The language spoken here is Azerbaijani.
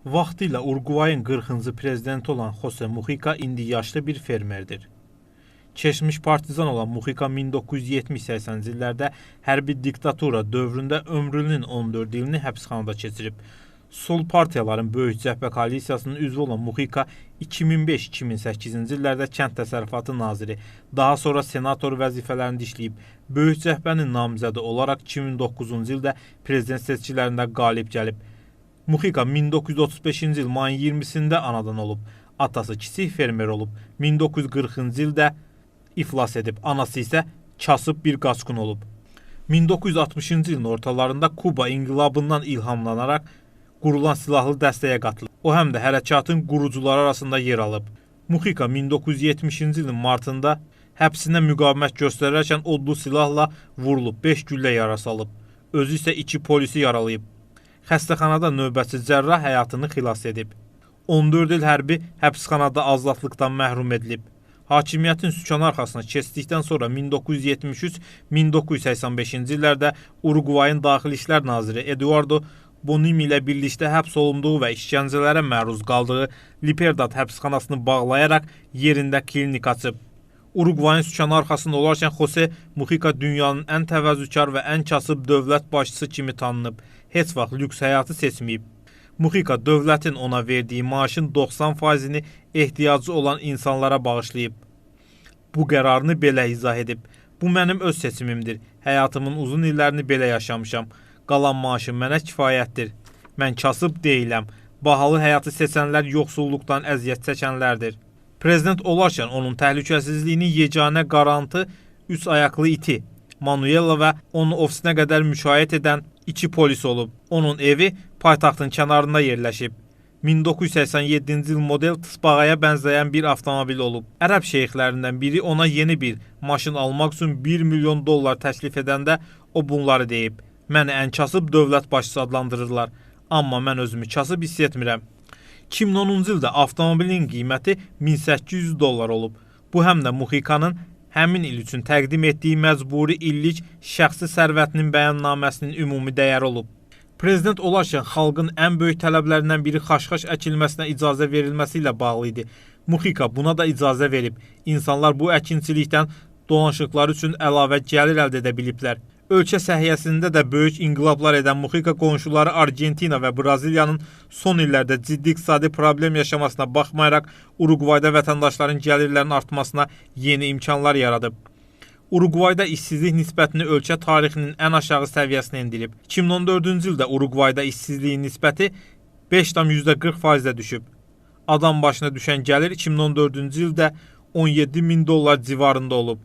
Vaxtilə Uruguayın 40-cı prezidenti olan Jose Mujica indi yaşlı bir fermerdir. Keçmiş partizan olan Mujica 1970-80-ci illərdə hərbi diktatura dövründə ömrünün 14 ilini həbsxanada keçirib. Sol partiyaların böyük cəbhə koalisiyasının üzvü olan Mujica 2005-2008-ci illərdə kənd təsərrüfatı naziri, daha sonra senator vəzifələrində işləyib. Böyük cəbhənin namizədi olaraq 2009-cu ildə prezident seçkilərində qalib gəlib. Mujica 1935-ci il mayın 20-sində anadan olub. Atası kiçik fermer olub. 1940-cı ildə iflas edib. Anası isə kasıb bir qaçqın olub. 1960-cı ilin ortalarında Kuba inqilabından ilhamlanaraq qurulan silahlı dəstəyə qatılıb. O həm də hərəkatın qurucuları arasında yer alıb. Mujica 1970-ci ilin martında həbsinə müqavimət göstərərkən odlu silahla vurulub, 5 güllə yarası alıb. Özü isə 2 polisi yaralayıb. Xəstəxanada növbəti cərrah həyatını xilas edib. 14 il hərbi həbsxanada azadlıqdan məhrum edilib. Hakimiyyətin sükan arxasına keçdikdən sonra 1973-1985-ci illərdə Uruguayın Daxili İşlər naziri Eduardo Bonimi ilə birlikdə həbs olunduğu və işgəncələrə məruz qaldığı Libertad həbsxanasını bağlayaraq yerində klinik açıb. Uruguayın sükanı arxasında olarkən Jose Mujica dünyanın ən təvəzzükar və ən kasıb dövlət başçısı kimi tanınıb. Heç vaxt lüks həyatı seçməyib. Mujica dövlətin ona verdiyi maaşın 90%-ni ehtiyacı olan insanlara bağışlayıb. Bu qərarını belə izah edib. Bu mənim öz seçimimdir. Həyatımın uzun illərini belə yaşamışam. Qalan maaşım mənə kifayətdir. Mən kasıb deyiləm. Bahalı həyatı seçənlər yoxsulluqdan əziyyət çəkənlərdir. Prezident olarkən onun təhlükəsizliyinin yeganə qarantı 3 ayaqlı iti, Manuela və onu ofisinə qədər müşayiət edən 2 polis olub. Onun evi paytaxtın kənarında yerləşib. 1987-ci il model tısbağaya bənzəyən bir avtomobil olub. Ərəb şeyxlərindən biri ona yeni bir maşın almaq üçün $1 milyon təklif edəndə o bunları deyib. Məni ən kasıb dövlət başçısı adlandırırlar. Amma mən özümü kasıb hiss etmirəm. 2010-cu ildə avtomobilin qiyməti $1800 olub. Bu həm də Mujica'nın həmin il üçün təqdim etdiyi məcburi illik şəxsi sərvətinin bəyannaməsinin ümumi dəyəri olub. Prezident olarkən xalqın ən böyük tələblərindən biri xaş-xaş əkilməsinə icazə verilməsi ilə bağlı idi. Mujica buna da icazə verib. İnsanlar bu əkinçilikdən dolanışıqları üçün əlavə gəlir əldə edə biliblər. Ölkə səhiyyəsində də böyük inqilablar edən Mujica qonşuları Argentina və Braziliyanın son illərdə ciddi iqtisadi problem yaşamasına baxmayaraq Uruguayda vətəndaşların gəlirlərinin artmasına yeni imkanlar yaradıb. Uruguayda işsizlik nisbətini ölkə tarixinin ən aşağı səviyyəsinə endirib. 2014-cü ildə Uruguayda işsizliyin nisbəti 5,40%-ə düşüb. Adam başına düşən gəlir 2014-cü ildə $17.000 civarında olub.